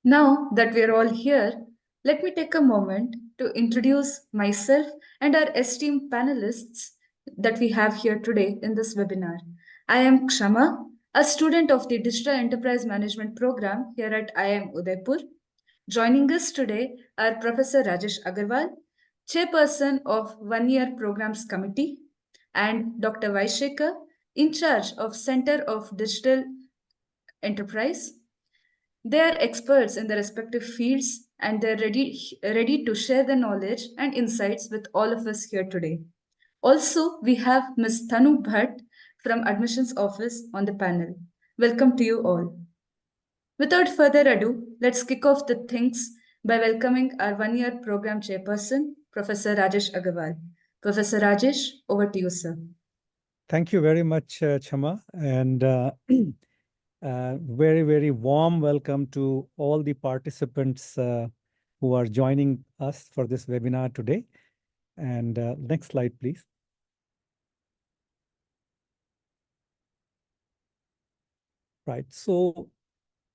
Now that we are all here, let me take a moment to introduce myself and our esteemed panelists that we have here today in this webinar. I am Kshama, a student of the Digital Enterprise Management program here at IIM Udaipur. Joining us today are Professor Rajesh Agrawal, Chairperson of One Year Programs Committee, and Dr. Shekhar, in charge of Center of Digital Enterprise. They are experts in their respective fields and they're ready to share their knowledge and insights with all of us here today. Also, we have Ms. Tanu Bhatt from Admissions Office on the panel. Welcome to you all. Without further ado, let's kick off the things by welcoming our one-year program chairperson, Professor Rajesh Agrawal. Professor Rajesh, over to you, sir. Thank you very much, Chama, and very, very warm welcome to all the participants who are joining us for this webinar today. And next slide, please. Right, so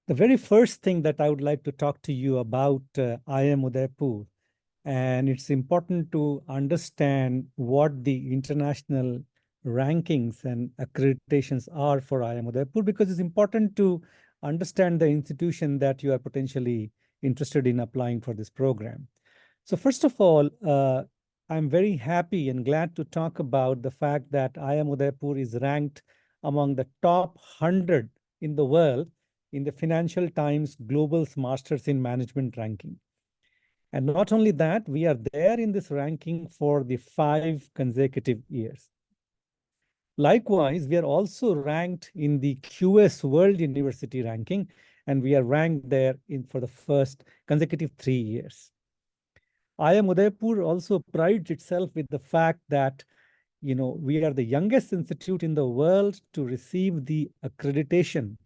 the very first thing that I would like to talk to you about IIM Udaipur, and it's important to understand what the international rankings and accreditations are for IIM Udaipur, because it's important to understand the institution that you are potentially interested in applying for this program. So first of all, I'm very happy and glad to talk about the fact that IIM Udaipur is ranked among the top 100 in the world in the Financial Times Global Masters in Management ranking. And not only that, we are there in this ranking for the 5 consecutive years. Likewise, we are also ranked in the QS World University ranking, and we are ranked there for the first consecutive 3 years. IIM Udaipur also prides itself with the fact that we are the youngest institute in the world to receive the accreditation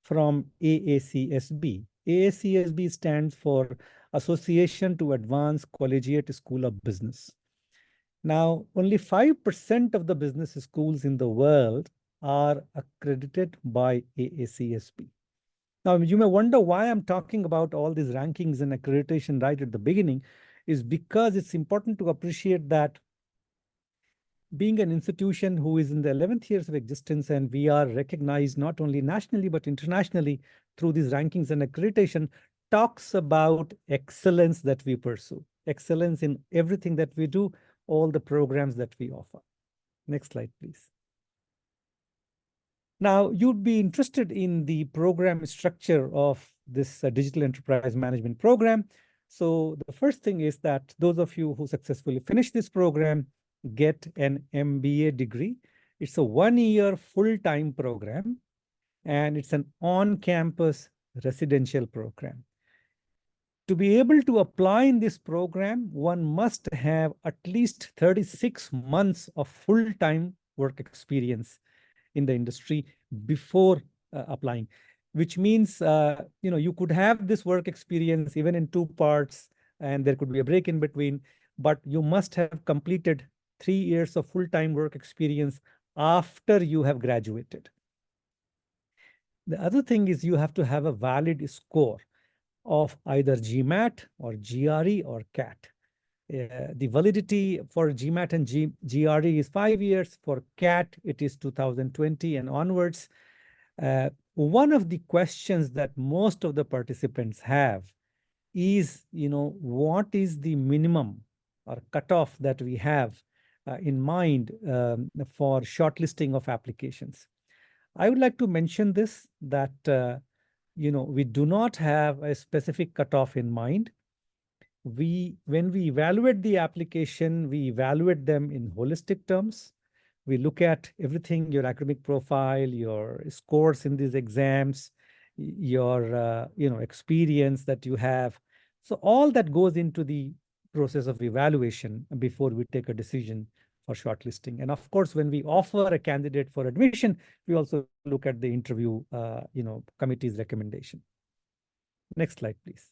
from AACSB. AACSB stands for Association to Advance Collegiate School of Business. Now, only 5% of the business schools in the world are accredited by AACSB. Now, you may wonder why I'm talking about all these rankings and accreditation right at the beginning, is because it's important to appreciate that being an institution who is in the 11th years of existence, and we are recognized not only nationally but internationally through these rankings and accreditation, talks about excellence that we pursue, excellence in everything that we do, all the programs that we offer. Next slide, please. Now, you'd be interested in the program structure of this Digital Enterprise Management program. So the first thing is that those of you who successfully finish this program get an MBA degree. It's a 1-year full-time program, and it's an on-campus residential program. To be able to apply in this program, one must have at least 36 months of full-time work experience in the industry before applying, which means you could have this work experience even in 2 parts, and there could be a break in between, but you must have completed 3 years of full-time work experience after you have graduated. The other thing is you have to have a valid score of either GMAT or GRE or CAT. The validity for GMAT and GRE is 5 years. For CAT, it is 2020 and onwards. One of the questions that most of the participants have is, what is the minimum or cutoff that we have in mind for shortlisting of applications? I would like to mention this, that we do not have a specific cutoff in mind. When we evaluate the application, we evaluate them in holistic terms. We look at everything: your academic profile, your scores in these exams, your experience that you have. So all that goes into the process of evaluation before we take a decision for shortlisting. And of course, when we offer a candidate for admission, we also look at the interview committee's recommendation. Next slide, please.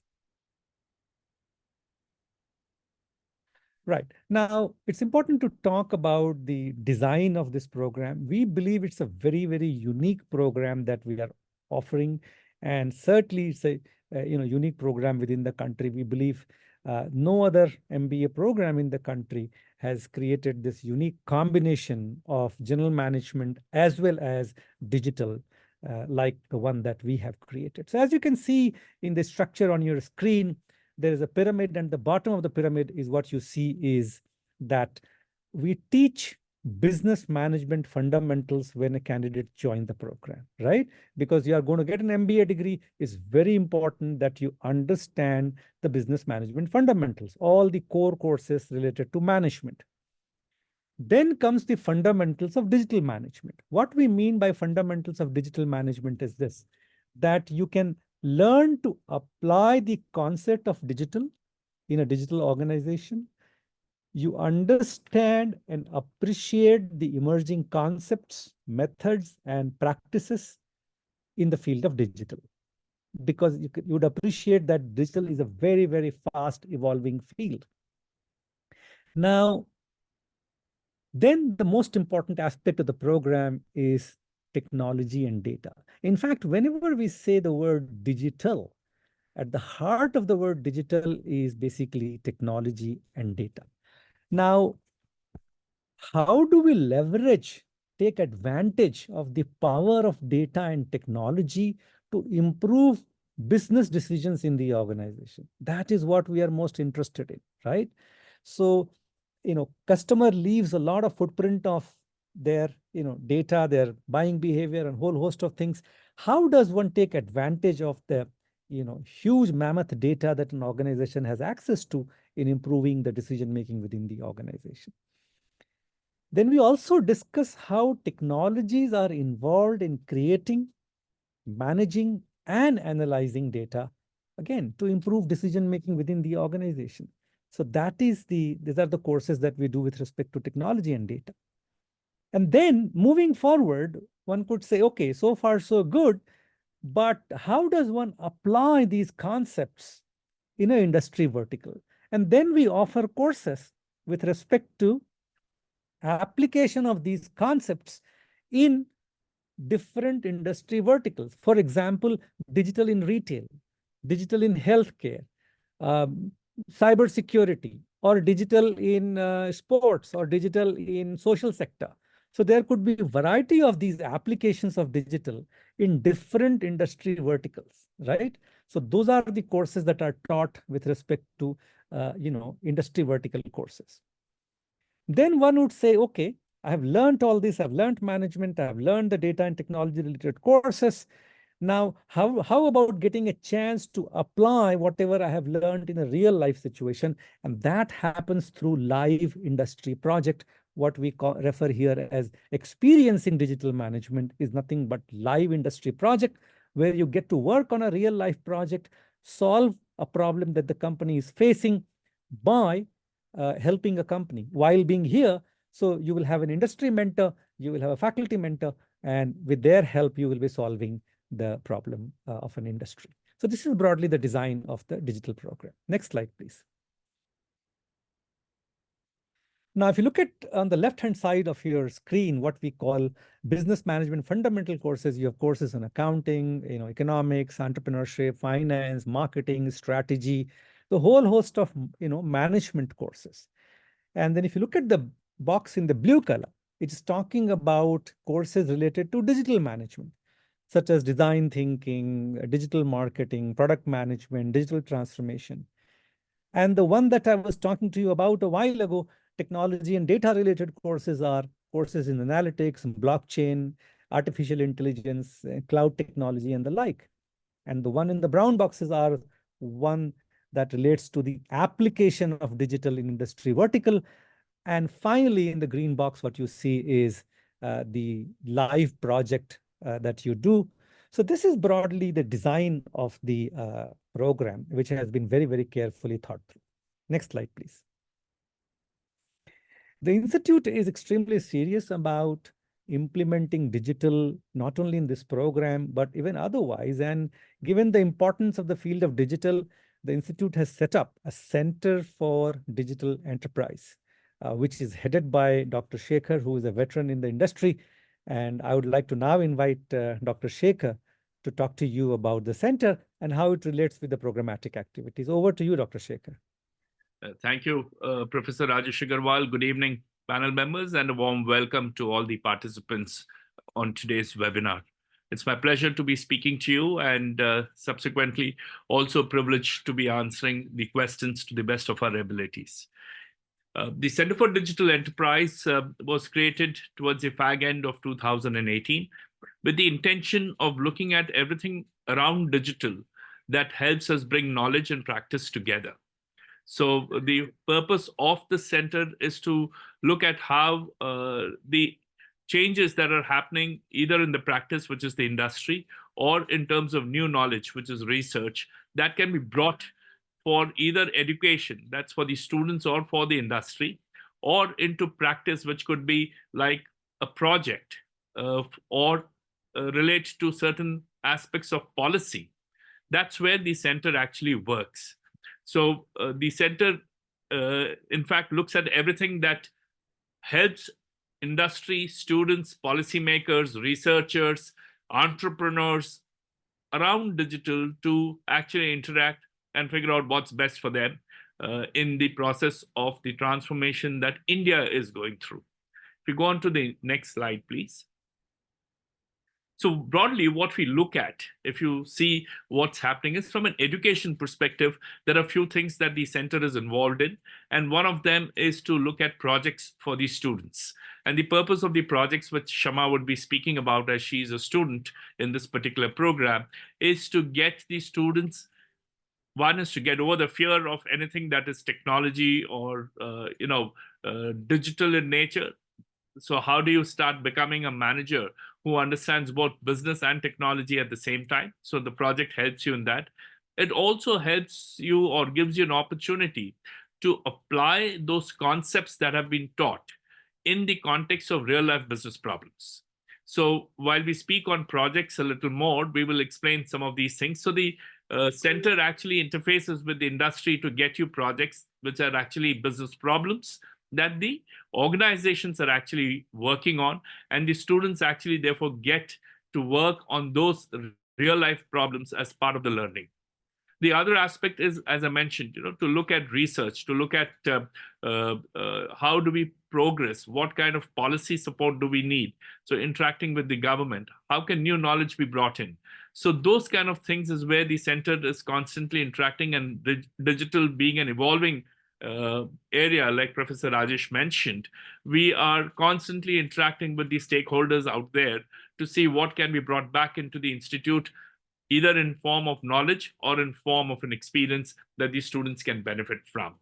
Right. Now, it's important to talk about the design of this program. We believe it's a very, very unique program that we are offering. And certainly, it's unique program within the country. We believe no other MBA program in the country has created this unique combination of general management as well as digital, like the one that we have created. So as you can see in the structure on your screen, there is a pyramid, and the bottom of the pyramid is what you see is that we teach business management fundamentals when a candidate joins the program, right? Because you are going to get an MBA degree, it's very important that you understand the business management fundamentals, all the core courses related to management. Then comes the fundamentals of digital management. What we mean by fundamentals of digital management is this, that you can learn to apply the concept of digital in a digital organization. You understand and appreciate the emerging concepts, methods, and practices in the field of digital. Because you would appreciate that digital is a very, very fast evolving field. Now, then the most important aspect of the program is technology and data. In fact, whenever we say the word digital, at the heart of the word digital is basically technology and data. Now, how do we leverage, take advantage of the power of data and technology to improve business decisions in the organization? That is what we are most interested in, right? So, customer leaves a lot of footprint of their, data, their buying behavior, and whole host of things. How does one take advantage of the, huge mammoth data that an organization has access to in improving the decision making within the organization? Then we also discuss how technologies are involved in creating, managing, and analyzing data, again, to improve decision making within the organization. So these are the courses that we do with respect to technology and data. And then moving forward, one could say, okay, so far so good, but how does one apply these concepts in an industry vertical? And then we offer courses with respect to application of these concepts in different industry verticals. For example, digital in retail, digital in healthcare, um, cybersecurity, or digital in sports, or digital in social sector. So there could be a variety of these applications of digital in different industry verticals, right? So those are the courses that are taught with respect to, industry vertical courses. Then one would say, okay, I have learned all this, I've learned management, I've learned the data and technology related courses. Now, how about getting a chance to apply whatever I have learned in a real life situation? And that happens through live industry project. What we refer here as experiencing digital management is nothing but live industry project, where you get to work on a real life project, solve a problem that the company is facing by helping a company while being here. So you will have an industry mentor, you will have a faculty mentor, and with their help, you will be solving the problem of an industry. So this is broadly the design of the digital program. Next slide, please. Now, if you look at on the left-hand side of your screen, what we call business management fundamental courses, you have courses on accounting, economics, entrepreneurship, finance, marketing, strategy, the whole host of, management courses. And then if you look at the box in the blue color, it's talking about courses related to digital management, such as design thinking, digital marketing, product management, digital transformation. And the one that I was talking to you about a while ago, technology and data related courses, are courses in analytics, blockchain, artificial intelligence, cloud technology, and the like. And the one in the brown boxes are one that relates to the application of digital in industry vertical. And finally, in the green box, what you see is the live project that you do. So this is broadly the design of the program, which has been very, very carefully thought through. Next slide, please. The Institute is extremely serious about implementing digital, not only in this program, but even otherwise. And given the importance of the field of digital, the Institute has set up a Center for Digital Enterprise, which is headed by Dr. Shekhar, who is a veteran in the industry. And I would like to now invite Dr. Shekhar to talk to you about the center and how it relates with the programmatic activities. Over to you, Dr. Shekhar. Thank you, Professor Rajesh Agrawal. Good evening, panel members, and a warm welcome to all the participants on today's webinar. It's my pleasure to be speaking to you and subsequently also privileged to be answering the questions to the best of our abilities. The Center for Digital Enterprise was created towards the fag end of 2018 with the intention of looking at everything around digital that helps us bring knowledge and practice together. So the purpose of the center is to look at how the changes that are happening either in the practice, which is the industry, or in terms of new knowledge, which is research, that can be brought for either education, that's for the students or for the industry, or into practice, which could be like a project or relate to certain aspects of policy. That's where the center actually works. So the center, in fact, looks at everything that helps industry, students, policymakers, researchers, entrepreneurs around digital to actually interact and figure out what's best for them in the process of the transformation that India is going through. If you go on to the next slide, please. So broadly, what we look at, if you see what's happening, is from an education perspective, there are a few things that the center is involved in. And one of them is to look at projects for the students. And the purpose of the projects, which Kshama would be speaking about as she's a student in this particular program, is to get the students, one is to get over the fear of anything that is technology or digital in nature. So how do you start becoming a manager who understands both business and technology at the same time? So the project helps you in that. It also helps you or gives you an opportunity to apply those concepts that have been taught in the context of real life business problems. So while we speak on projects a little more, we will explain some of these things. So the center actually interfaces with the industry to get you projects which are actually business problems that the organizations are actually working on, and the students actually therefore get to work on those real life problems as part of the learning. The other aspect is, as I mentioned, to look at research, to look at how do we progress, what kind of policy support do we need? So interacting with the government, how can new knowledge be brought in? So those kind of things is where the center is constantly interacting, and digital being an evolving area, like Professor Rajesh mentioned, we are constantly interacting with the stakeholders out there to see what can be brought back into the institute, either in form of knowledge or in form of an experience that the students can benefit from.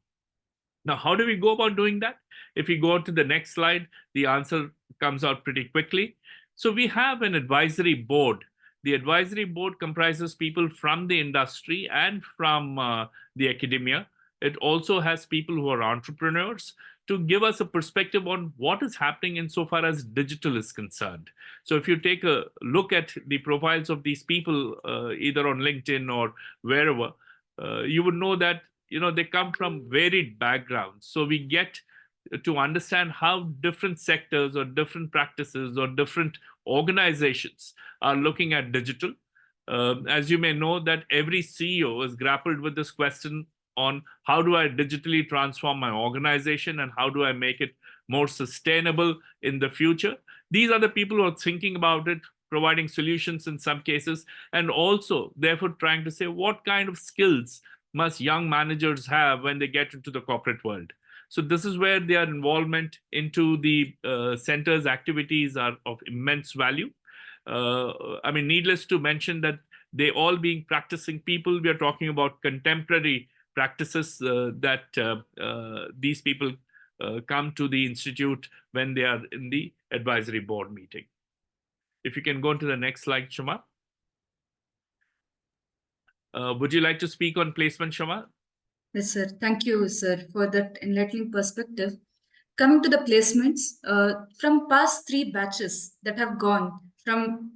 Now, how do we go about doing that? If we go to the next slide, the answer comes out pretty quickly. So we have an advisory board. The advisory board comprises people from the industry and from the academia. It also has people who are entrepreneurs to give us a perspective on what is happening insofar as digital is concerned. So if you take a look at the profiles of these people, either on LinkedIn or wherever, you would know that they come from varied backgrounds. So we get to understand how different sectors or different practices or different organizations are looking at digital. As you may know, that every CEO is grappled with this question on how do I digitally transform my organization and how do I make it more sustainable in the future. These are the people who are thinking about it, providing solutions in some cases, and also therefore trying to say what kind of skills must young managers have when they get into the corporate world. So this is where their involvement into the center's activities are of immense value. Needless to mention that they all being practicing people, we are talking about contemporary practices that these people come to the institute when they are in the advisory board meeting. If you can go to the next slide, Kshama. Would you like to speak on placement, Kshama? Yes, sir. Thank you, sir, for that enlightening perspective. Coming to the placements, from past 3 batches that have gone from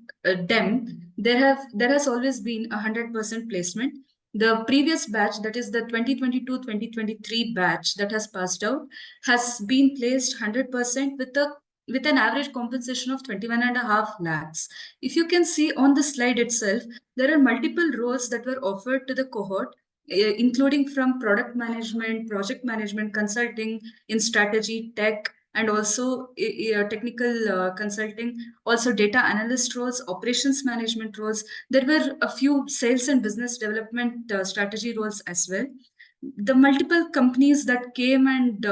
DEM, there has always been 100% placement. The previous batch, that is the 2022-2023 batch that has passed out, has been placed 100% with a with an average compensation of 21.5 lakhs. If you can see on the slide itself, there are multiple roles that were offered to the cohort, including from product management, project management, consulting in strategy, tech, and also technical consulting, also data analyst roles, operations management roles. There were a few sales and business development strategy roles as well. The multiple companies that came and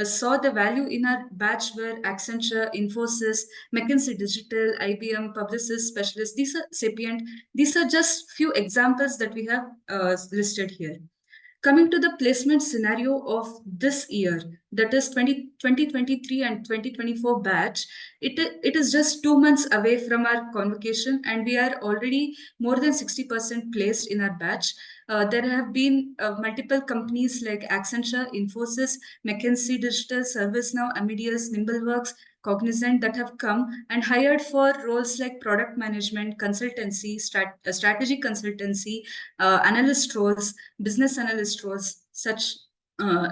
saw the value in our batch were Accenture, Infosys, McKinsey Digital, IBM, Publicis Specialists. These are Sapient. These are just few examples that we have listed here. Coming to the placement scenario of this year, that is 2023 and 2024 batch, it is just 2 months away from our convocation, and we are already more than 60% placed in our batch. There have been multiple companies like Accenture, Infosys, McKinsey Digital, ServiceNow, Amadeus, Nimbleworks, Cognizant that have come and hired for roles like product management, consultancy, strategy consultancy, analyst roles, business analyst roles, such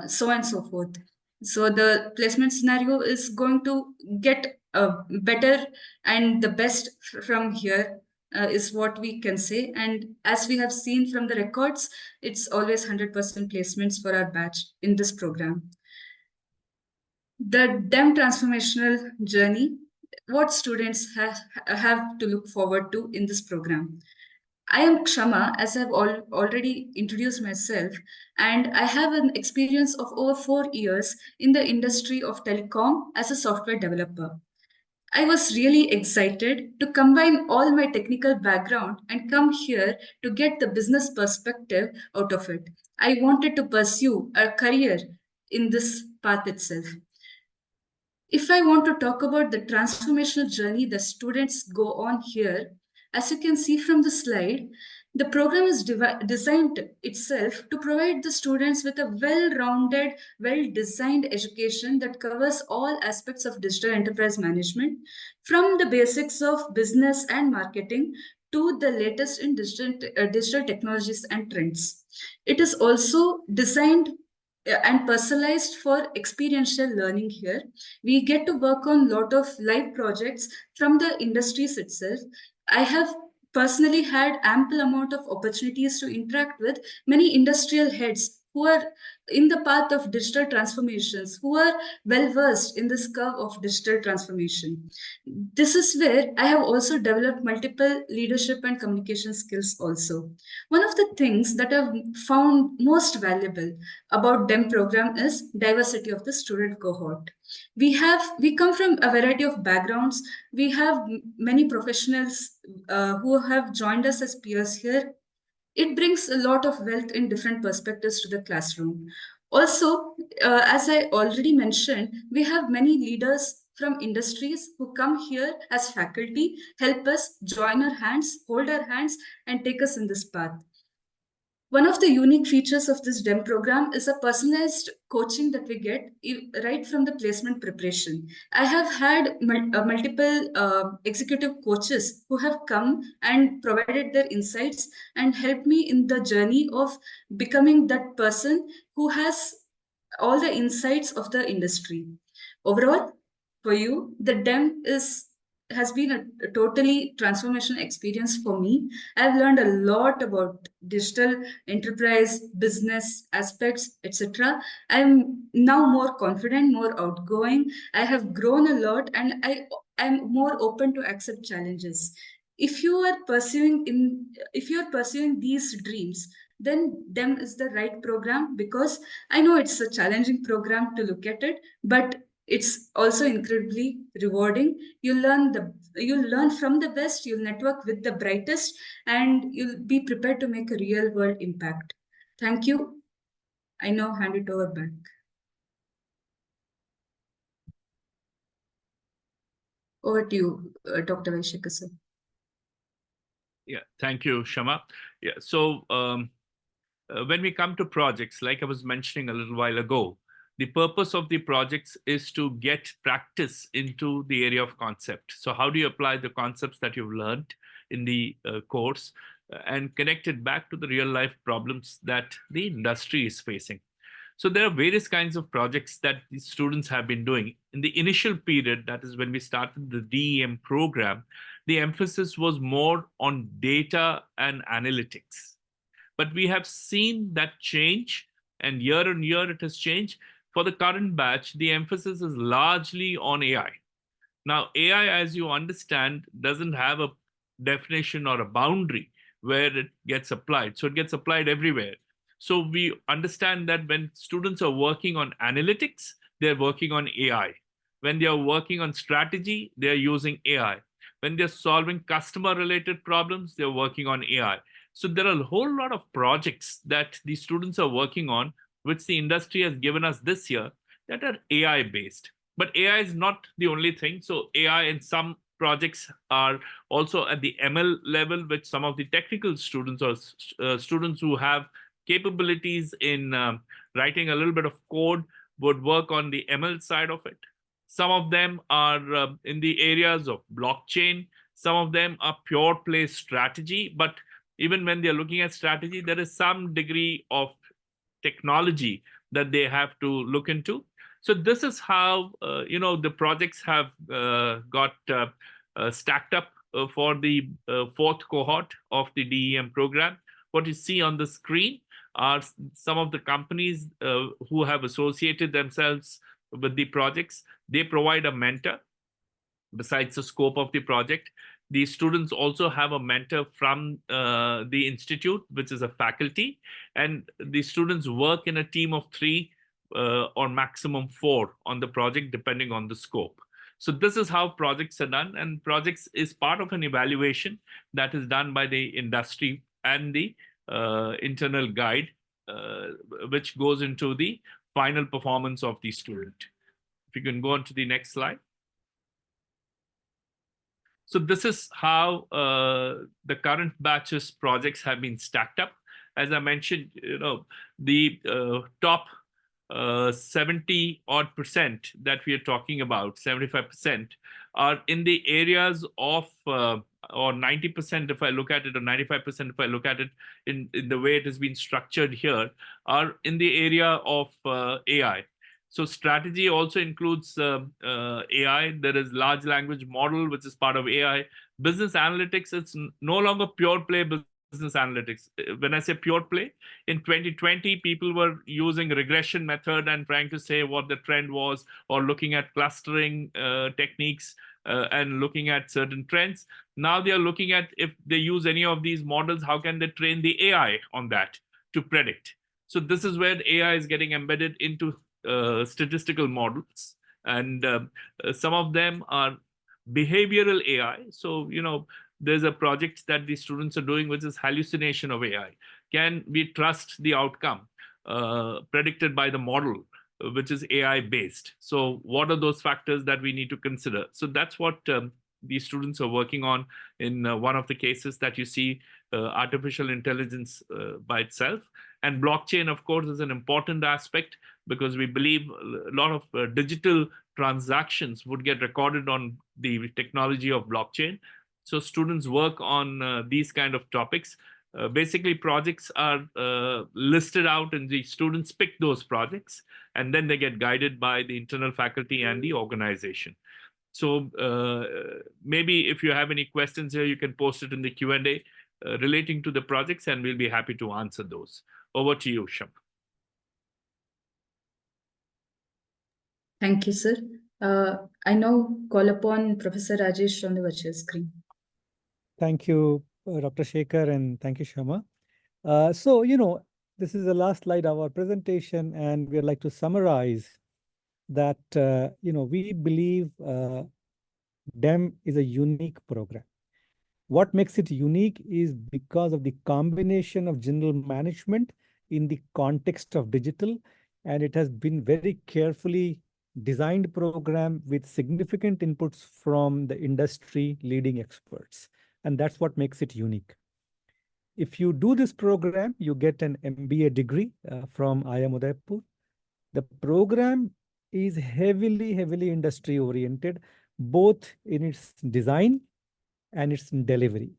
so and so forth. So the placement scenario is going to get better, and the best from here is what we can say. And as we have seen from the records, it's always 100% placements for our batch in this program. The DEM transformational journey, what students have to look forward to in this program. I am Kshama, as I've already introduced myself, and I have an experience of over 4 years in the industry of telecom as a software developer. I was really excited to combine all my technical background and come here to get the business perspective out of it. I wanted to pursue a career in this path itself. If I want to talk about the transformational journey the students go on here, as you can see from the slide, the program is designed itself to provide the students with a well-rounded, well-designed education that covers all aspects of digital enterprise management, from the basics of business and marketing to the latest in digital technologies and trends. It is also designed and personalized for experiential learning here. We get to work on a lot of live projects from the industries itself. I have personally had ample amount of opportunities to interact with many industrial heads who are in the path of digital transformations, who are well versed in this curve of digital transformation. This is where I have also developed multiple leadership and communication skills also. One of the things that I've found most valuable about DEM program is diversity of the student cohort. We come from a variety of backgrounds. We have many professionals who have joined us as peers here. It brings a lot of wealth in different perspectives to the classroom. Also, as I already mentioned, we have many leaders from industries who come here as faculty, help us join our hands, hold our hands, and take us in this path. One of the unique features of this DEM program is a personalized coaching that we get right from the placement preparation. I have had multiple executive coaches who have come and provided their insights and helped me in the journey of becoming that person who has all the insights of the industry. Overall, for you, the DEM has been a totally transformational experience for me. I've learned a lot about digital enterprise, business aspects, etc. I'm now more confident, more outgoing. I have grown a lot, and I'm more open to accept challenges. If you are pursuing these dreams, then DEM is the right program, because I know it's a challenging program to look at it, but it's also incredibly rewarding. You'll learn from the best, you'll network with the brightest, and you'll be prepared to make a real world impact. Thank you. I now hand it over back. Over to you, Dr. Vaishekar sir. Yeah, thank you, Kshama. Yeah, so when we come to projects, like I was mentioning a little while ago, the purpose of the projects is to get practice into the area of concept. So how do you apply the concepts that you've learned in the course and connect it back to the real life problems that the industry is facing? So there are various kinds of projects that the students have been doing. In the initial period, that is when we started the DEM program, the emphasis was more on data and analytics. But we have seen that change, and year on year it has changed. For the current batch, the emphasis is largely on AI. Now, AI, as you understand, doesn't have a definition or a boundary where it gets applied. So it gets applied everywhere. So we understand that when students are working on analytics, they're working on AI. When they are working on strategy, they're using AI. When they're solving customer related problems, they're working on AI. So there are a whole lot of projects that the students are working on, which the industry has given us this year, that are AI based. But AI is not the only thing. So AI in some projects are also at the ML level, which some of the technical students or students who have capabilities in writing a little bit of code would work on the ML side of it. Some of them are in the areas of blockchain. Some of them are pure play strategy. But even when they're looking at strategy, there is some degree of technology that they have to look into. So this is how the projects have got stacked up for the fourth cohort of the DEM program. What you see on the screen are some of the companies who have associated themselves with the projects. They provide a mentor besides the scope of the project. The students also have a mentor from the institute, which is a faculty, and the students work in a team of 3 or maximum 4 on the project, depending on the scope. So this is how projects are done, and projects is part of an evaluation that is done by the industry and the internal guide, which goes into the final performance of the student. If you can go on to the next slide. So this is how the current batches projects have been stacked up. As I mentioned, the top 70 odd % that we are talking about, 75%, are in the areas of or 90% if I look at it, or 95% if I look at it in the way it has been structured here, are in the area of AI. So strategy also includes AI. There is large language model, which is part of AI. Business analytics, it's no longer pure play business analytics. When I say pure play, in 2020, people were using regression method and trying to say what the trend was, or looking at clustering techniques and looking at certain trends. Now they are looking at, if they use any of these models, how can they train the AI on that to predict? So this is where AI is getting embedded into statistical models, and some of them are behavioral AI. So, there's a project that the students are doing, which is hallucination of AI. Can we trust the outcome predicted by the model, which is AI based? So what are those factors that we need to consider? So that's what these students are working on in one of the cases that you see, artificial intelligence by itself. And blockchain, of course, is an important aspect, because we believe a lot of digital transactions would get recorded on the technology of blockchain. So students work on these kind of topics. Basically, projects are listed out, and the students pick those projects, and then they get guided by the internal faculty and the organization. So maybe if you have any questions here, you can post it in the Q&A relating to the projects, and we'll be happy to answer those. Over to you, Sham. Thank you, sir. I now call upon Professor Rajesh on the virtual screen. Thank you, Dr. Shekhar, and thank you, Kshama. This is the last slide of our presentation, and we'd like to summarize that, we believe DEM is a unique program. What makes it unique is because of the combination of general management in the context of digital, and it has been very carefully designed program with significant inputs from the industry leading experts. And that's what makes it unique. If you do this program, you get an MBA degree from IIM Udaipur. The program is heavily industry oriented, both in its design and its delivery.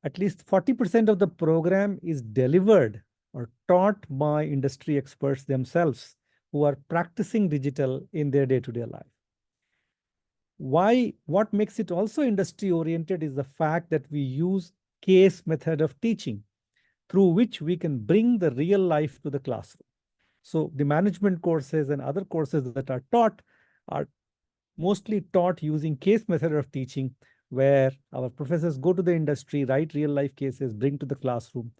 At least 40% of the program is delivered or taught by industry experts themselves who are practicing digital in their day-to-day life. What makes it also industry oriented is the fact that we use case method of teaching through which we can bring the real life to the classroom. So the management courses and other courses that are taught are mostly taught using case method of teaching, where our professors go to the industry, write real life cases, bring to the classroom.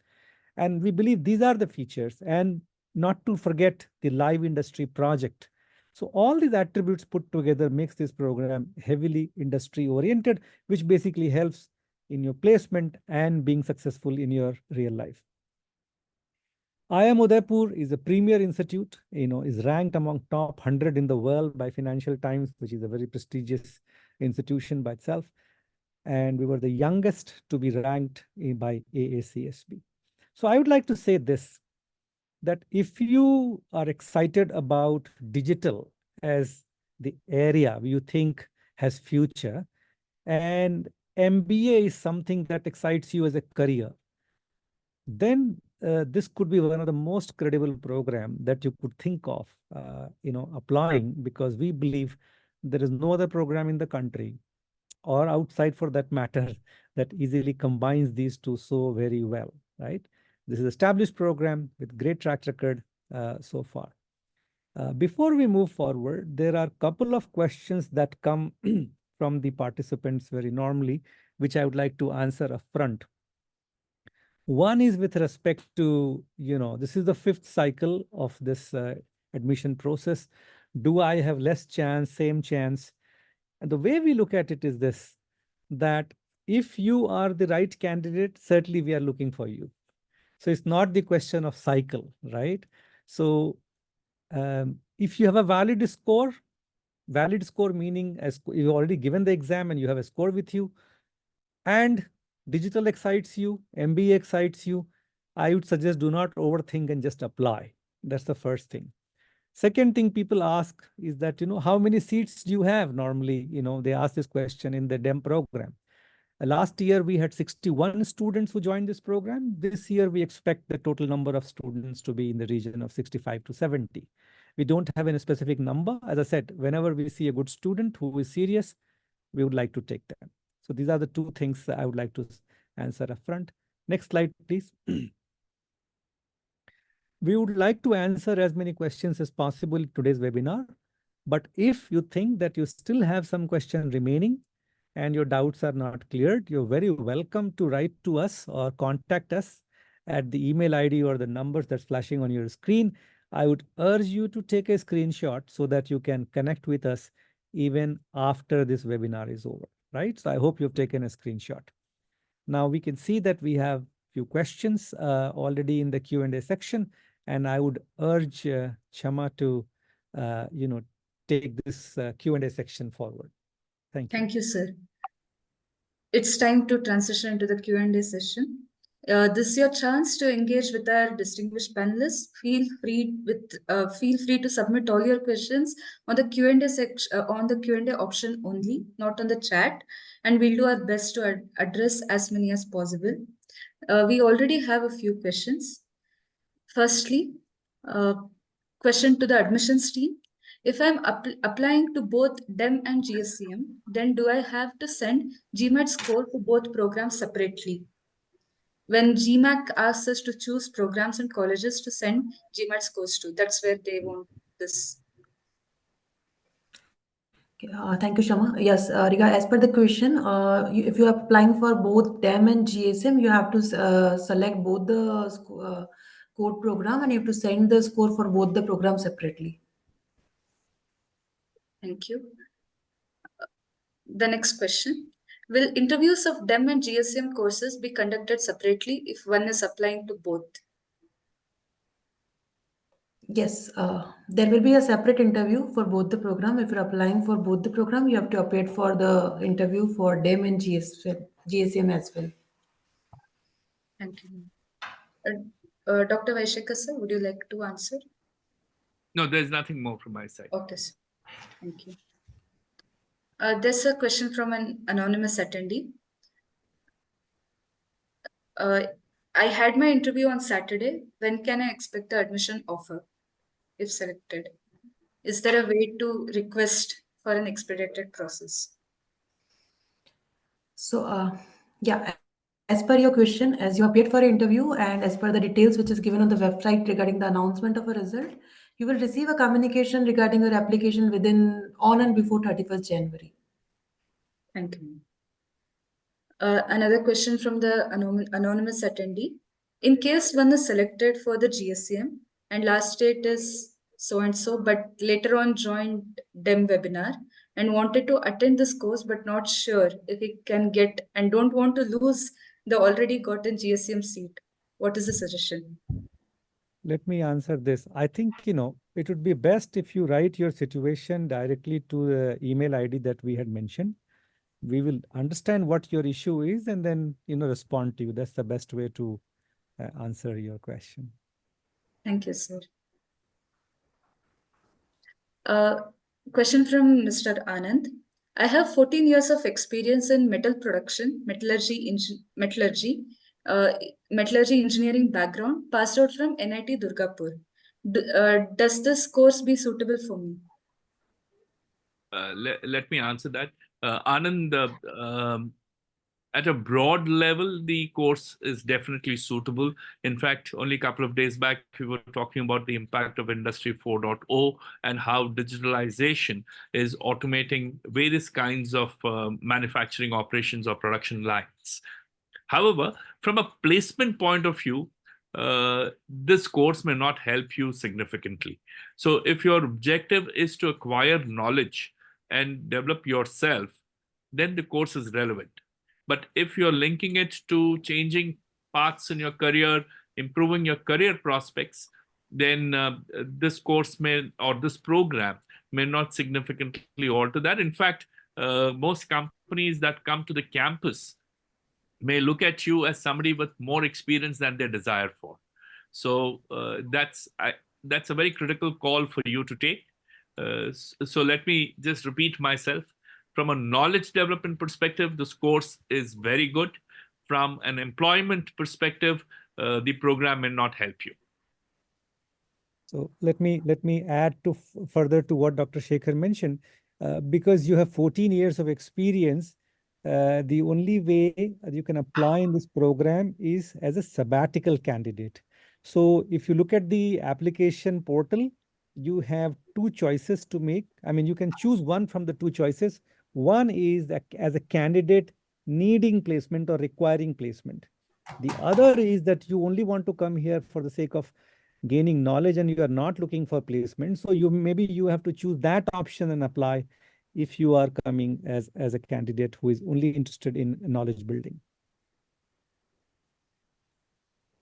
And we believe these are the features, and not to forget the live industry project. So all these attributes put together makes this program heavily industry oriented, which basically helps in your placement and being successful in your real life. IIM Udaipur is a premier institute, is ranked among top 100 in the world by Financial Times, which is a very prestigious institution by itself. And we were the youngest to be ranked by AACSB. So I would like to say this, that if you are excited about digital as the area you think has future, and MBA is something that excites you as a career, then this could be one of the most credible program that you could think of, applying, because we believe there is no other program in the country or outside for that matter that easily combines these two so very well, right? This is an established program with great track record so far. Before we move forward, there are a couple of questions that come from the participants very normally, which I would like to answer upfront. One is with respect to, this is the 5th cycle of this admission process. Do I have less chance, same chance? And the way we look at it is this, that if you are the right candidate, certainly we are looking for you. So it's not the question of cycle, right? So if you have a valid score meaning as you've already given the exam and you have a score with you, and digital excites you, MBA excites you, I would suggest do not overthink and just apply. That's the first thing. Second thing people ask is that, how many seats do you have normally? They ask this question in the DEM program. Last year, we had 61 students who joined this program. This year, we expect the total number of students to be in the region of 65 to 70. We don't have any specific number. As I said, whenever we see a good student who is serious, we would like to take them. So these are the two things I would like to answer upfront. Next slide, please. We would like to answer as many questions as possible in today's webinar. But if you think that you still have some question remaining and your doubts are not cleared, you're very welcome to write to us or contact us at the email ID or the numbers that's flashing on your screen. I would urge you to take a screenshot so that you can connect with us even after this webinar is over, right? So I hope you've taken a screenshot. Now we can see that we have few questions already in the Q&A section, and I would urge Kshama to, take this Q&A section forward. Thank you. Thank you, sir. It's time to transition into the Q&A session. This is your chance to engage with our distinguished panelists. Feel free to submit all your questions on the Q&A section, on the Q&A option only, not on the chat, and we'll do our best to address as many as possible. We already have a few questions. Firstly, question to the admissions team. If I'm applying to both DEM and GSCM, then do I have to send GMAT score for both programs separately? When GMAC asks us to choose programs and colleges to send GMAT scores to, that's where they want this. Thank you, Kshama. Yes, as per the question, if you are applying for both DEM and GSM, you have to select both the code program and you have to send the score for both the programs separately. Thank you. The next question. Will interviews of DEM and GSM courses be conducted separately if one is applying to both? Yes, there will be a separate interview for both the program. If you're applying for both the program, you have to appear for the interview for DEM and GSM as well. Thank you. Dr. Vaishekar, sir, would you like to answer? No, there's nothing more from my side. Okay, sir. Thank you. There's a question from an anonymous attendee. I had my interview on Saturday. When can I expect the admission offer if selected? Is there a way to request for an expedited process? So, yeah, as per your question, as you appeared for an interview and as per the details which is given on the website regarding the announcement of a result, you will receive a communication regarding your application within on and before 31st January. Thank you. Another question from the anonymous attendee. In case one is selected for the GSCM and last date is so and so, but later on joined DEM webinar and wanted to attend this course but not sure if he can get and don't want to lose the already gotten GSCM seat, what is the suggestion? Let me answer this. I think, it would be best if you write your situation directly to the email ID that we had mentioned. We will understand what your issue is and then, respond to you. That's the best way to answer your question. Thank you, sir. Question from Mr. Anand. I have 14 years of experience in metal production, metallurgy engineering background, passed out from NIT Durgapur. Does this course be suitable for me? Let me answer that. Anand, at a broad level, the course is definitely suitable. In fact, only a couple of days back, we were talking about the impact of Industry 4.0 and how digitalization is automating various kinds of manufacturing operations or production lines. However, from a placement point of view, this course may not help you significantly. So if your objective is to acquire knowledge and develop yourself, then the course is relevant. But if you're linking it to changing paths in your career, improving your career prospects, then this course or this program may not significantly alter that. In fact, most companies that come to the campus may look at you as somebody with more experience than they desire for. So that's a very critical call for you to take. So let me just repeat myself. From a knowledge development perspective, this course is very good. From an employment perspective, the program may not help you. So let me add to further to what Dr. Shekhar mentioned. Because you have 14 years of experience, the only way you can apply in this program is as a sabbatical candidate. So if you look at the application portal, you have two choices to make. I mean, you can choose one from the two choices. One is that as a candidate needing placement or requiring placement. The other is that you only want to come here for the sake of gaining knowledge and you are not looking for placement. So maybe you have to choose that option and apply if you are coming as a candidate who is only interested in knowledge building.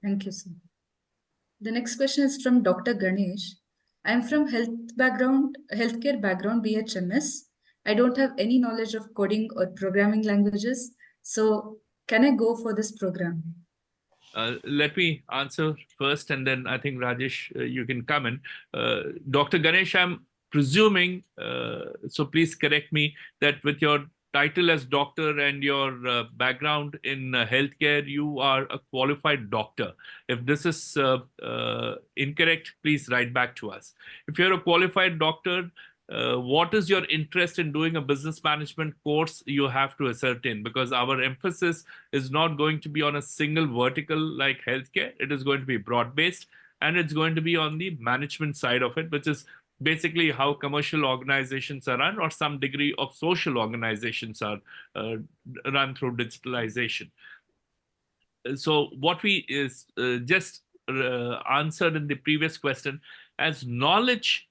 Thank you, sir. The next question is from Dr. Ganesh. I'm from healthcare background, BHMS. I don't have any knowledge of coding or programming languages. So can I go for this program? Let me answer first, and then I think Rajesh, you can come in. Dr. Ganesh, I'm presuming, so please correct me, that with your title as doctor and your background in healthcare, you are a qualified doctor. If this is incorrect, please write back to us. If you're a qualified doctor, what is your interest in doing a business management course? You have to ascertain, because our emphasis is not going to be on a single vertical like healthcare. It is going to be broad-based, and it's going to be on the management side of it, which is basically how commercial organizations are run, or some degree of social organizations are run through digitalization. So what we is just answered in the previous question, as knowledge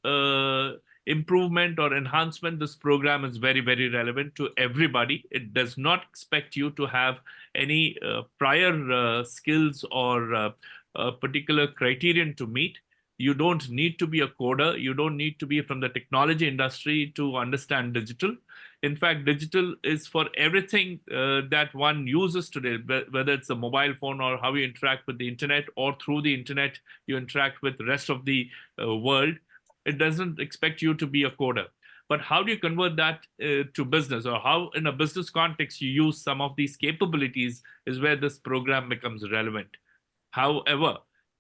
improvement or enhancement, this program is very, very relevant to everybody. It does not expect you to have any prior skills or a particular criterion to meet. You don't need to be a coder. You don't need to be from the technology industry to understand digital. In fact, digital is for everything that one uses today, whether it's a mobile phone or how you interact with the internet, or through the internet you interact with the rest of the world. It doesn't expect you to be a coder. But how do you convert that to business, or how in a business context you use some of these capabilities, is where this program becomes relevant. However,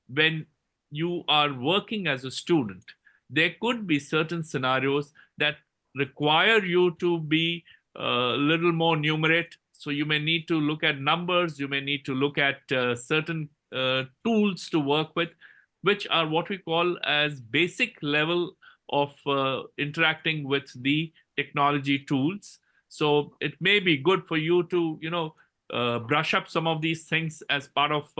when you are working as a student, there could be certain scenarios that require you to be a little more numerate. So you may need to look at numbers, you may need to look at certain tools to work with, which are what we call as basic level of interacting with the technology tools. So it may be good for you to, brush up some of these things as part of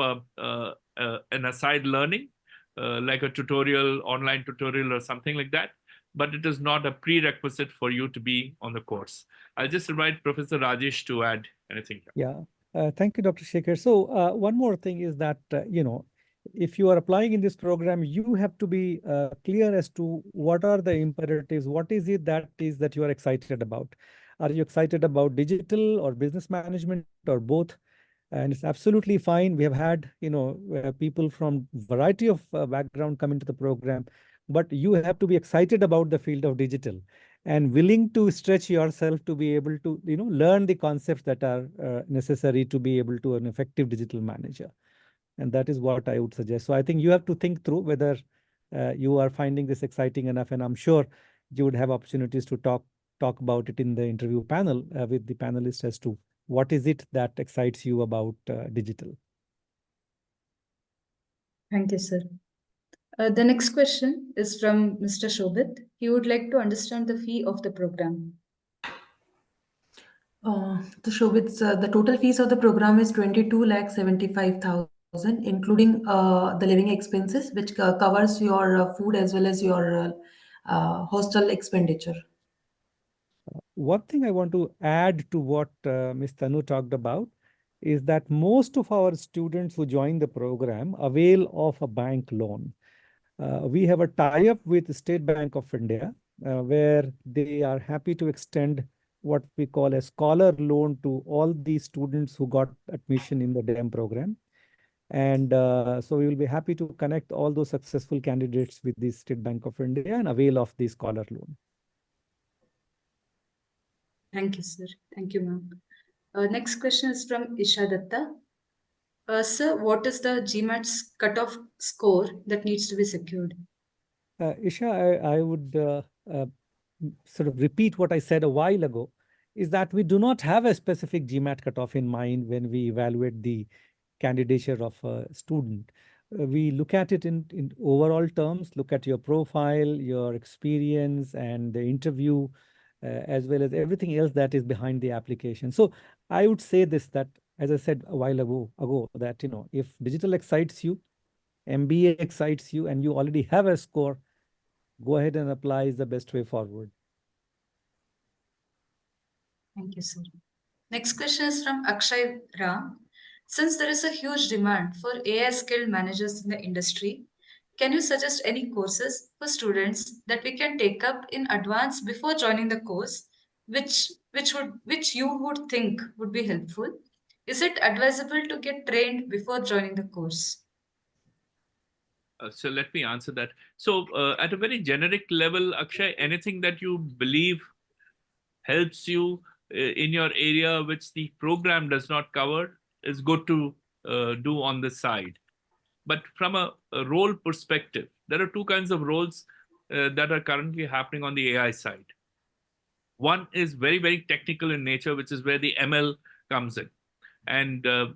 an aside learning, like a tutorial, online tutorial or something like that. But it is not a prerequisite for you to be on the course. I'll just invite Professor Rajesh to add anything here. Yeah, thank you, Dr. Shekhar. So one more thing is that, if you are applying in this program, you have to be clear as to what are the imperatives, what is it that you are excited about. Are you excited about digital or business management or both? And it's absolutely fine. We have had, people from variety of background come into the program, but you have to be excited about the field of digital and willing to stretch yourself to be able to, learn the concepts that are necessary to be able to an effective digital manager. And that is what I would suggest. So I think you have to think through whether you are finding this exciting enough, and I'm sure you would have opportunities to talk about it in the interview panel with the panelists as to what is it that excites you about digital. Thank you, sir. The next question is from Mr. Shobit. He would like to understand the fee of the program. The total fees of the program is 22,75,000, including the living expenses, which covers your food as well as your hostel expenditure. One thing I want to add to what Ms. Tanu talked about is that most of our students who join the program avail of a bank loan. We have a tie-up with the State Bank of India, where they are happy to extend what we call a scholar loan to all the students who got admission in the DEM program. And so we will be happy to connect all those successful candidates with the State Bank of India and avail of the scholar loan. Thank you, sir. Thank you, ma'am. Next question is from Isha Datta. Sir, what is the GMAT's cutoff score that needs to be secured? Isha, I would sort of repeat what I said a while ago, is that we do not have a specific GMAT cutoff in mind when we evaluate the candidature of a student. We look at it in overall terms, look at your profile, your experience, and the interview, as well as everything else that is behind the application. So I would say this, that as I said a while ago that, if digital excites you, MBA excites you, and you already have a score, go ahead and apply is the best way forward. Thank you, sir. Next question is from Akshay Ram. Since there is a huge demand for AI skilled managers in the industry, can you suggest any courses for students that we can take up in advance before joining the course, which you would think would be helpful? Is it advisable to get trained before joining the course? So let me answer that. So at a very generic level, Akshay, anything that you believe helps you in your area which the program does not cover is good to do on the side. But from a role perspective, there are two kinds of roles that are currently happening on the AI side. One is very, very technical in nature, which is where the ML comes in. And the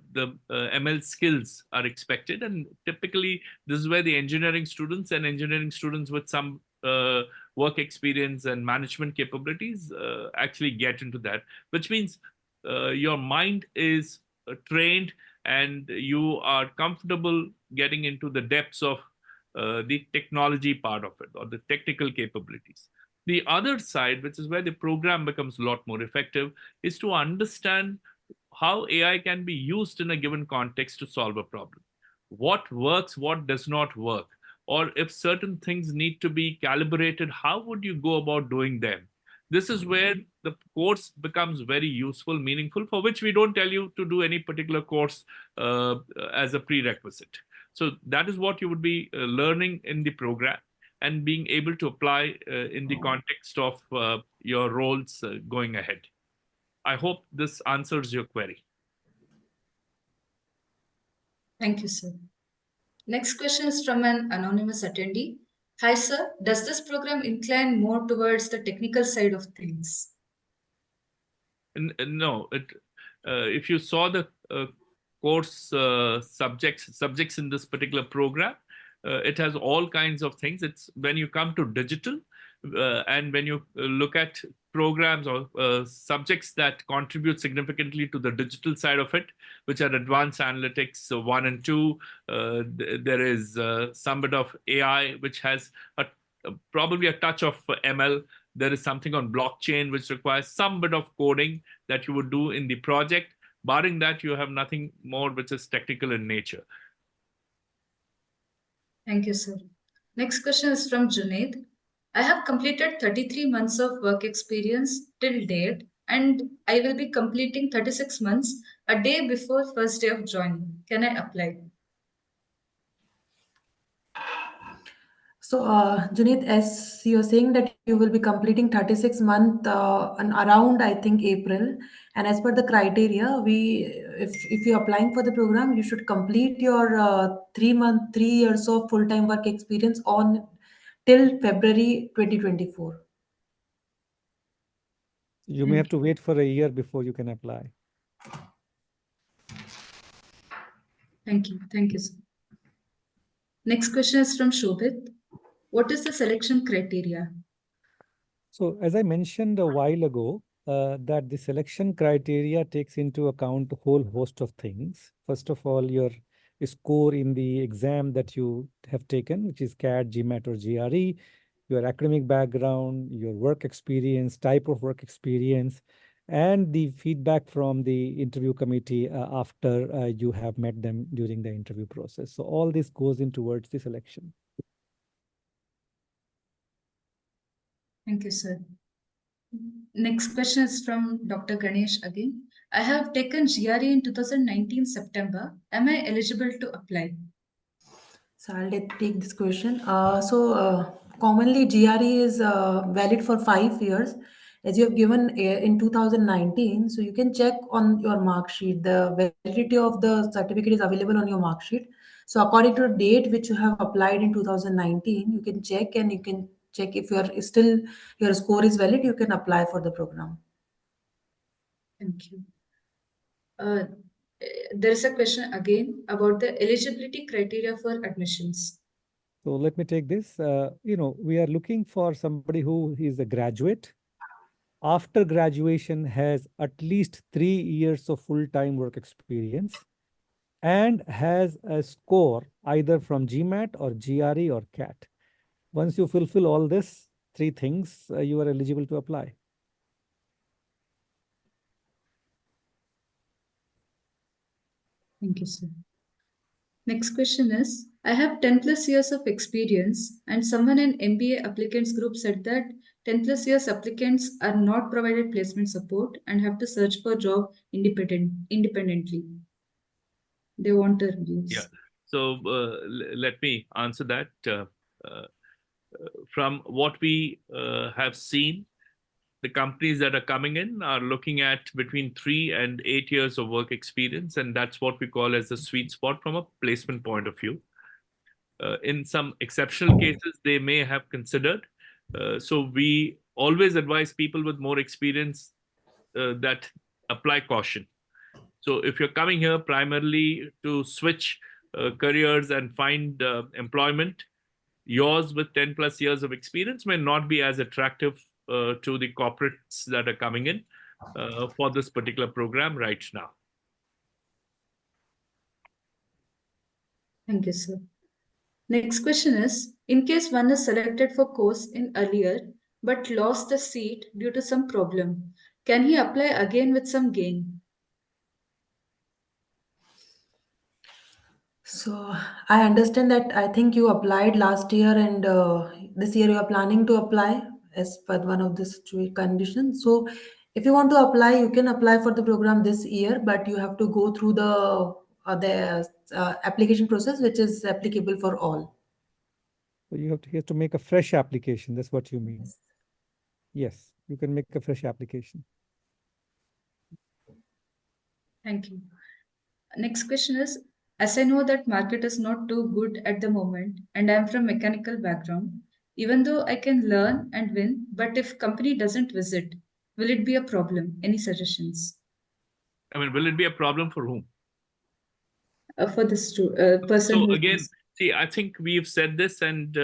ML skills are expected. And typically, this is where the engineering students with some work experience and management capabilities actually get into that, which means your mind is trained and you are comfortable getting into the depths of the technology part of it or the technical capabilities. The other side, which is where the program becomes a lot more effective, is to understand how AI can be used in a given context to solve a problem. What works, what does not work, or if certain things need to be calibrated, how would you go about doing them? This is where the course becomes very useful, meaningful, for which we don't tell you to do any particular course as a prerequisite. So that is what you would be learning in the program and being able to apply in the context of your roles going ahead. I hope this answers your query. Thank you, sir. Next question is from an anonymous attendee. Hi, sir. Does this program incline more towards the technical side of things? No, if you saw the course subjects in this particular program, it has all kinds of things. It's when you come to digital, and when you look at programs or subjects that contribute significantly to the digital side of it, which are advanced analytics 1 and 2. There is some bit of AI, which has probably a touch of ML. There is something on blockchain, which requires some bit of coding that you would do in the project. Barring that, you have nothing more which is technical in nature. Thank you, sir. Next question is from Junaid. I have completed 33 months of work experience till date, and I will be completing 36 months a day before first day of joining. Can I apply? So, Junaid, as you're saying that you will be completing 36 month and around, I think, April. And as per the criteria, if you're applying for the program, you should complete your 3 years of full-time work experience on till February 2024. You may have to wait for a year before you can apply. Thank you. Thank you, sir. Next question is from Shobit. What is the selection criteria? So as I mentioned a while ago, that the selection criteria takes into account a whole host of things. First of all, your score in the exam that you have taken, which is CAT, GMAT, or GRE, your academic background, your work experience, type of work experience, and the feedback from the interview committee after you have met them during the interview process. So all this goes in towards the selection. Thank you, sir. Next question is from Dr. Ganesh again. I have taken GRE in 2019 September. Am I eligible to apply? So I'll take this question. Commonly GRE is valid for 5 years, as you have given in 2019. So you can check on your mark sheet. The validity of the certificate is available on your mark sheet. So according to the date which you have applied in 2019, you can check and you can check if your score is valid. You can apply for the program. Thank you. There is a question again about the eligibility criteria for admissions. So let me take this. We are looking for somebody who is a graduate. After graduation has at least 3 years of full-time work experience and has a score either from GMAT or GRE or CAT. Once you fulfill all this 3 things, you are eligible to apply. Thank you, sir. Next question is, I have 10 plus years of experience, and someone in MBA applicants group said that 10 plus years applicants are not provided placement support and have to search for job independently. They want their views. Yeah. So let me answer that. From what we have seen, the companies that are coming in are looking at between 3 and 8 years of work experience, and that's what we call as the sweet spot from a placement point of view. In some exceptional cases, they may have considered. So we always advise people with more experience that apply caution. So if you're coming here primarily to switch careers and find employment, yours with 10 plus years of experience may not be as attractive to the corporates that are coming in for this particular program right now. Thank you, sir. Next question is, in case one is selected for course in earlier but lost the seat due to some problem, can he apply again with some gain? So I understand that I think you applied last year and this year you are planning to apply as per one of the conditions. So if you want to apply, you can apply for the program this year, but you have to go through the application process, which is applicable for all. So you have to make a fresh application. That's what you mean. Yes. Yes, you can make a fresh application. Thank you. Next question is, As I know that market is not too good at the moment and I'm from mechanical background, even though I can learn and win, but if company doesn't visit, will it be a problem? Any suggestions I mean, will it be a problem for whom? for this person So who again, is? see, I think we've said this and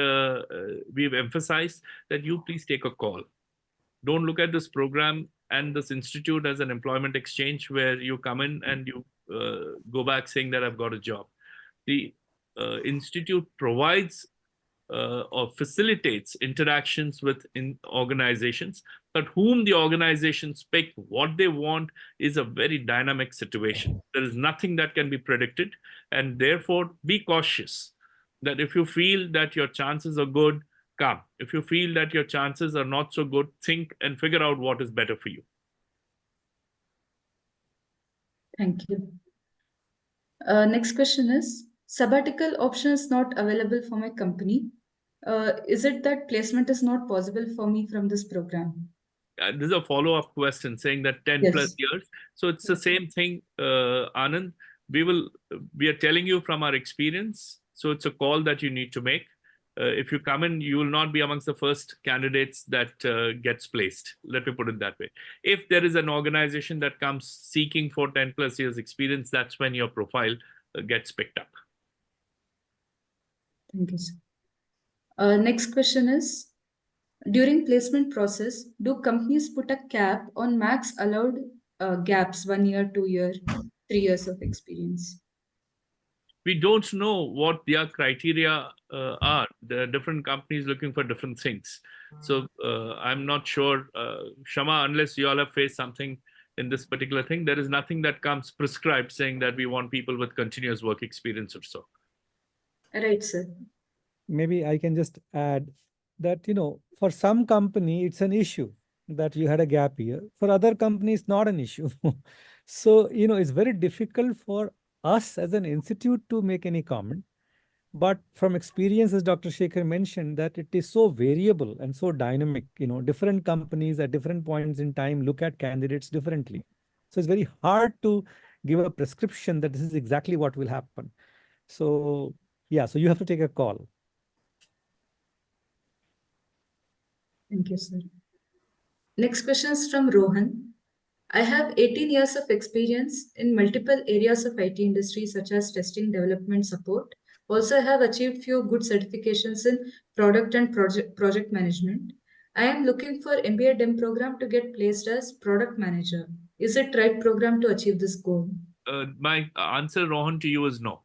we've emphasized that you please take a call. Don't look at this program and this institute as an employment exchange where you come in and you go back saying that I've got a job. The institute provides or facilitates interactions with organizations, but whom the organizations pick, what they want is a very dynamic situation. There is nothing that can be predicted, and therefore be cautious that if you feel that your chances are good, come. If you feel that your chances are not so good, think and figure out what is better for you. Thank you. Next question is, sabbatical option is not available for my company. Is it that placement is not possible for me from this program? This is a follow-up question saying that 10 plus Yes. years. So it's the same thing, Anand. We are telling you from our experience. So it's a call that you need to make. If you come in, you will not be amongst the first candidates that gets placed. Let me put it that way. If there is an organization that comes seeking for 10 plus years experience, that's when your profile gets picked up. Thank you, sir. Next question is, during placement process, do companies put a cap on max allowed gaps, 1 year, 2 year, 3 years of experience? We don't know what their criteria are. There are different companies looking for different things. So I'm not sure, Kshama, unless you all have faced something in this particular thing, there is nothing that comes prescribed saying that we want people with continuous work experience or so. Right, sir. Maybe I can just add that, for some company, it's an issue that you had a gap year. For other companies, not an issue. So, it's very difficult for us as an institute to make any comment. But from experience, as Dr. Shekhar mentioned, that it is so variable and so dynamic, different companies at different points in time look at candidates differently. So it's very hard to give a prescription that this is exactly what will happen. So yeah, so you have to take a call. Thank you, sir. Next question is from Rohan. I have 18 years of experience in multiple areas of IT industry, such as testing, development, support. Also, I have achieved few good certifications in product and project management. I am looking for MBA DEM program to get placed as product manager. Is it right program to achieve this goal? My answer, Rohan, to you is no.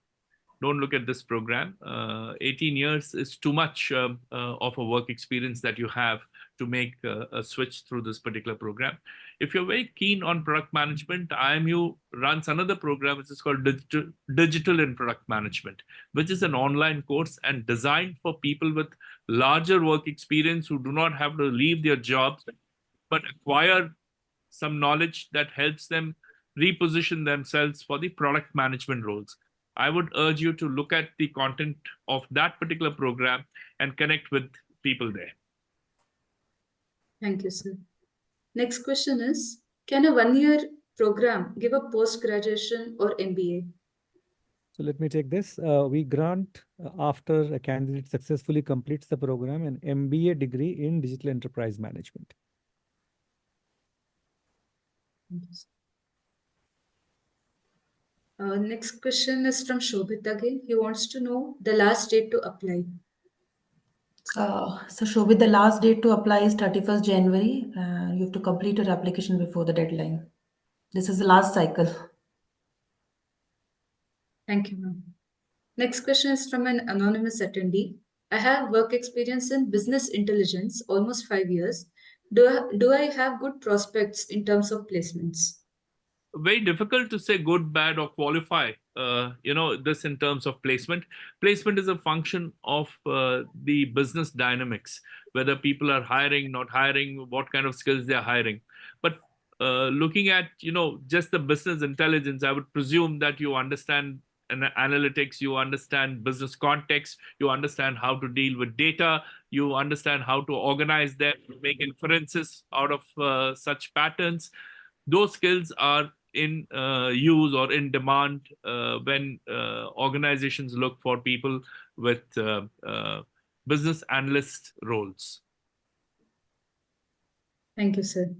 Don't look at this program. 18 years is too much of a work experience that you have to make a switch through this particular program. If you're very keen on product management, IIMU runs another program which is called Digital in Product Management, which is an online course and designed for people with larger work experience who do not have to leave their jobs, but acquire some knowledge that helps them reposition themselves for the product management roles. I would urge you to look at the content of that particular program and connect with people there. Thank you, sir. Next question is, can a 1 year program give a post-graduation or MBA? So let me take this. We grant, after a candidate successfully completes the program, an MBA degree in Digital Enterprise Management. Next question is from Shobit again. He wants to know the last date to apply. So Shobit, the last date to apply is 31st January. You have to complete your application before the deadline. This is the last cycle. Thank you, ma'am. Next question is from an anonymous attendee. I have work experience in business intelligence, almost 5 years. Do I have good prospects in terms of placements? Very difficult to say good, bad, or qualify, this in terms of placement. Placement is a function of the business dynamics, whether people are hiring, not hiring, what kind of skills they're hiring. But looking at, just the business intelligence, I would presume that you understand analytics, you understand business context, you understand how to deal with data, you understand how to organize them, make inferences out of such patterns. Those skills are in use or in demand when organizations look for people with business analyst roles. Thank you, sir.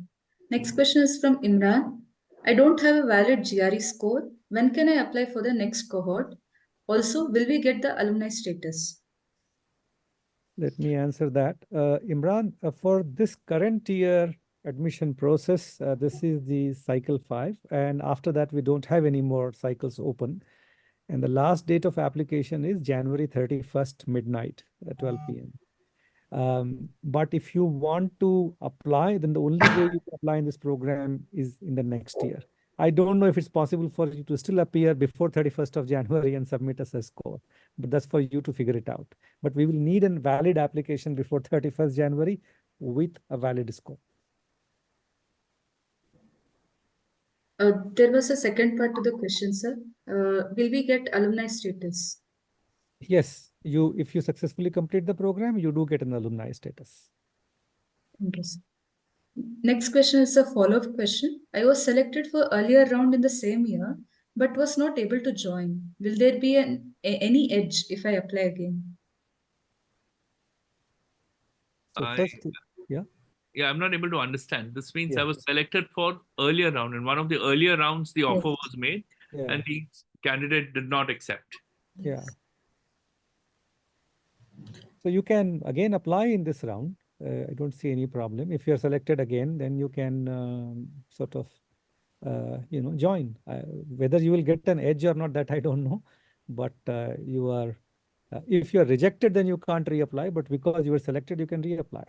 Next question is from Imran. I don't have a valid GRE score. When can I apply for the next cohort? Also, will we get the alumni status? Let me answer that. Imran, for this current year admission process, this is the cycle 5, and after that, we don't have any more cycles open. And the last date of application is January 31st, midnight, at 12 p.m. But if you want to apply, then the only way you can apply in this program is in the next year. I don't know if it's possible for you to still appear before 31st of January and submit us a score, but that's for you to figure it out. But we will need a valid application before 31st January with a valid score. There was a second part to the question, sir. Will we get alumni status? Yes, if you successfully complete the program, you do get an alumni status. Okay, sir. Next question is a follow-up question. I was selected for earlier round in the same year, but was not able to join. Will there be any edge if I apply again? So first, yeah. Yeah, I'm not able to understand. This means I Yeah. was selected for earlier round. In one of the earlier rounds, the offer Yes. was made, Yeah. and the candidate did not accept. Yeah. So you can again apply in this round. I don't see any problem. If you're selected again, then you can sort of, join. Whether you will get an edge or not, that I don't know. But you are, if you're rejected, then you can't reapply. But because you were selected, you can reapply.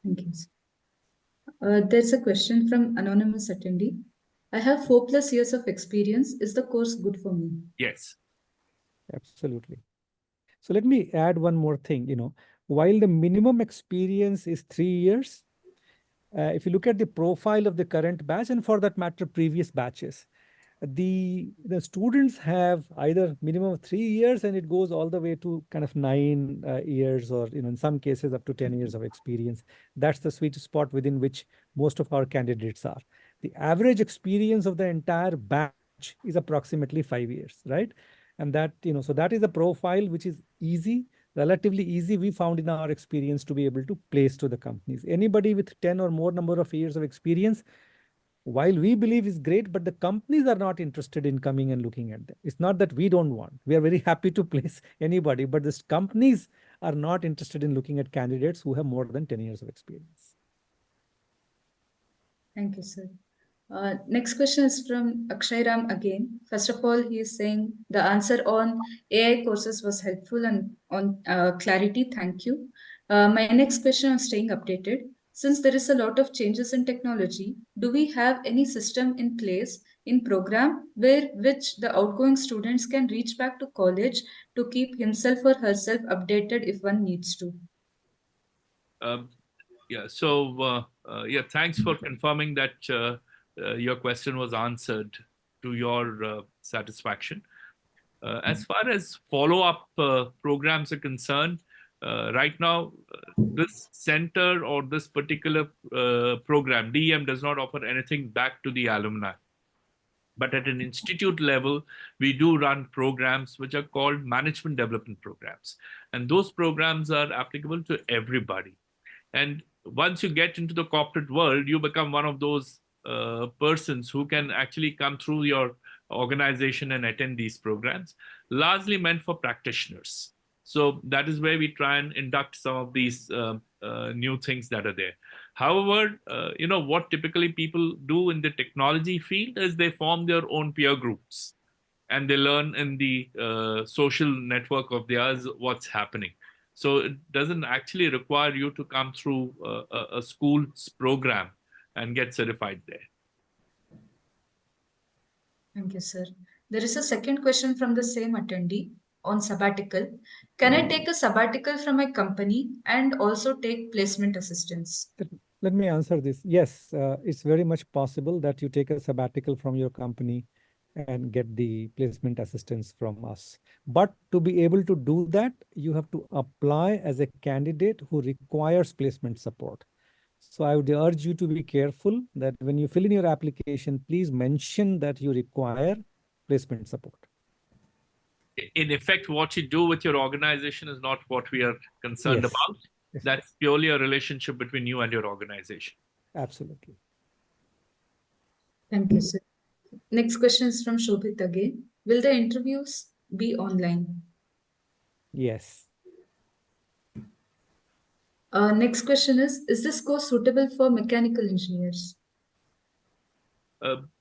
Thank you, sir. There's a question from anonymous attendee. I have 4+ years of experience. Is the course good for me? Yes. Absolutely. So let me add one more thing. While the minimum experience is 3 years, if you look at the profile of the current batch, and for that matter, previous batches, the students have either minimum of 3 years, and it goes all the way to kind of 9 years, or in some cases up to 10 years of experience. That's the sweet spot within which most of our candidates are. The average experience of the entire batch is approximately 5 years, right? And that, so that is a profile which is easy, relatively easy, we found in our experience, to be able to place to the companies. Anybody with 10 or more number of years of experience, while we believe is great, but the companies are not interested in coming and looking at them. It's not that we don't want. We are very happy to place anybody, but the companies are not interested in looking at candidates who have more than 10 years of experience. Thank you, sir. Next question is from Akshay Ram again. First of all, he is saying the answer on AI courses was helpful and on clarity. Thank you. My next question on staying updated. Since there is a lot of changes in technology, do we have any system in place in program which the outgoing students can reach back to college to keep himself or herself updated if one needs to? Yeah. So yeah, thanks for confirming that your question was answered to your satisfaction. As far as follow-up programs are concerned, right now, this center or this particular program, DEM, does not offer anything back to the alumni. But at an institute level, we do run programs which are called management development programs. And those programs are applicable to everybody. And once you get into the corporate world, you become one of those persons who can actually come through your organization and attend these programs, largely meant for practitioners. So that is where we try and induct some of these new things that are there. However, what typically people do in the technology field is they form their own peer groups, and they learn in the social network of theirs what's happening. So it doesn't actually require you to come through a school's program and get certified there. Thank you, sir. There is a second question from the same attendee on sabbatical. Can I take a sabbatical from my company and also take placement assistance? Let me answer this. Yes, it's very much possible that you take a sabbatical from your company and get the placement assistance from us. But to be able to do that, you have to apply as a candidate who requires placement support. So I would urge you to be careful that when you fill in your application, please mention that you require placement support. In effect, what you do with your organization is not what we are concerned Yes. about. Yes. That's purely a relationship between you and your organization. Absolutely. Thank you, sir. Next question is from Shobhit again. Will the interviews be online? Yes. Next question is this course suitable for mechanical engineers?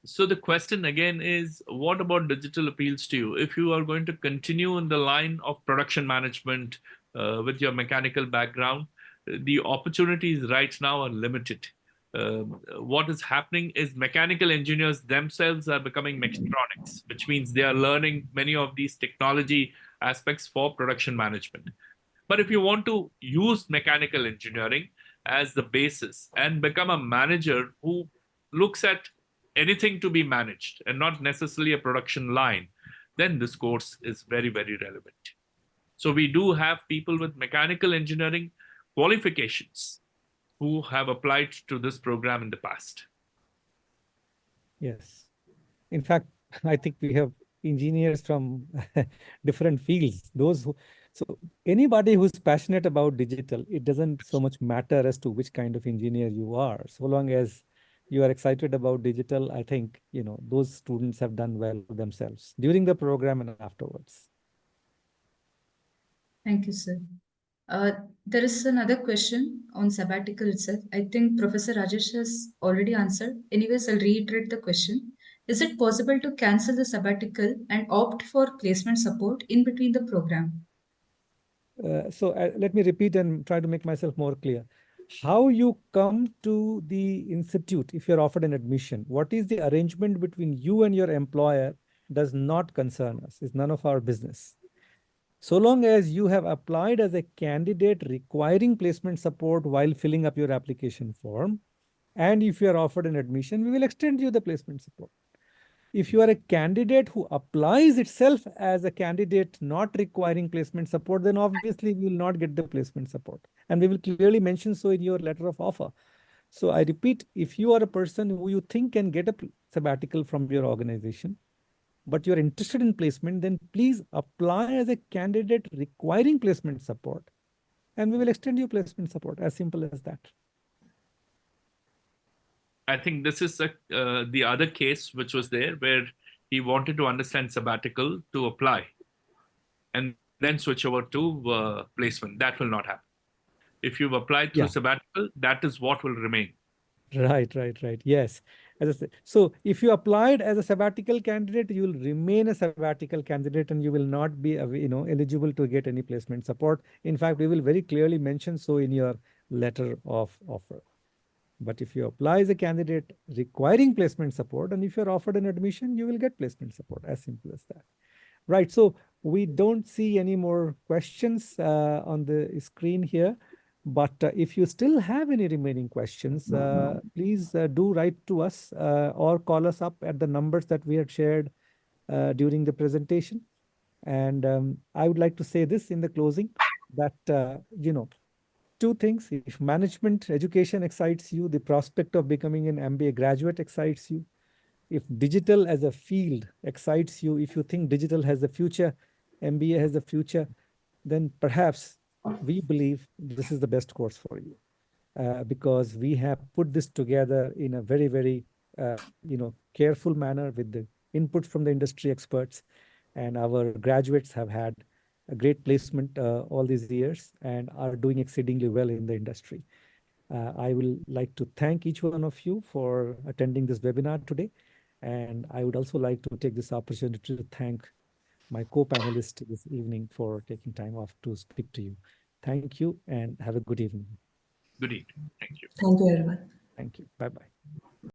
So the question again is, what about digital appeals to you? If you are going to continue in the line of production management with your mechanical background, the opportunities right now are limited. What is happening is mechanical engineers themselves are becoming mechatronics, which means they are learning many of these technology aspects for production management. But if you want to use mechanical engineering as the basis and become a manager who looks at anything to be managed and not necessarily a production line, then this course is very, very relevant. So we do have people with mechanical engineering qualifications who have applied to this program in the past. Yes. In fact, I think we have engineers from different fields. So anybody who's passionate about digital, it doesn't so much matter as to which kind of engineer you are. So long as you are excited about digital, I think, those students have done well themselves during the program and afterwards. Thank you, sir. There is another question on sabbatical itself. I think Professor Rajesh has already answered. Anyways, I'll reiterate the question. Is it possible to cancel the sabbatical and opt for placement support in between the program? So let me repeat and try to make myself more clear. How you come to the institute if you're offered an admission, what is the arrangement between you and your employer does not concern us. It's none of our business. So long as you have applied as a candidate requiring placement support while filling up your application form, and if you are offered an admission, we will extend you the placement support. If you are a candidate who applies itself as a candidate not requiring placement support, then obviously you will not get the placement support. And we will clearly mention so in your letter of offer. So I repeat, if you are a person who you think can get a sabbatical from your organization, but you're interested in placement, then please apply as a candidate requiring placement support. And we will extend your placement support, as simple as that. I think this is the other case which was there where he wanted to understand sabbatical to apply and then switch over to placement. That will not happen. If you've applied through sabbatical, that is what will remain. Right. Yes. As I said, so if you applied as a sabbatical candidate, you will remain a sabbatical candidate and you will not be eligible to get any placement support. In fact, we will very clearly mention so in your letter of offer. But if you apply as a candidate requiring placement support, and if you're offered an admission, you will get placement support, as simple as that. Right, so we don't see any more questions on the screen here. But if you still have any remaining questions, please do write to us or call us up at the numbers that we had shared during the presentation. And I would like to say this in the closing, that, two things. If management education excites you, the prospect of becoming an MBA graduate excites you. If digital as a field excites you, if you think digital has the future, MBA has the future, then perhaps we believe this is the best course for you, because we have put this together in a very, very, careful manner with the inputs from the industry experts. And our graduates have had a great placement all these years and are doing exceedingly well in the industry. I will like to thank each one of you for attending this webinar today. And I would also like to take this opportunity to thank my co-panelists this evening for taking time off to speak to you. Thank you and have a good evening. Good evening. Thank you. Thank you, everyone. Thank you. Bye-bye.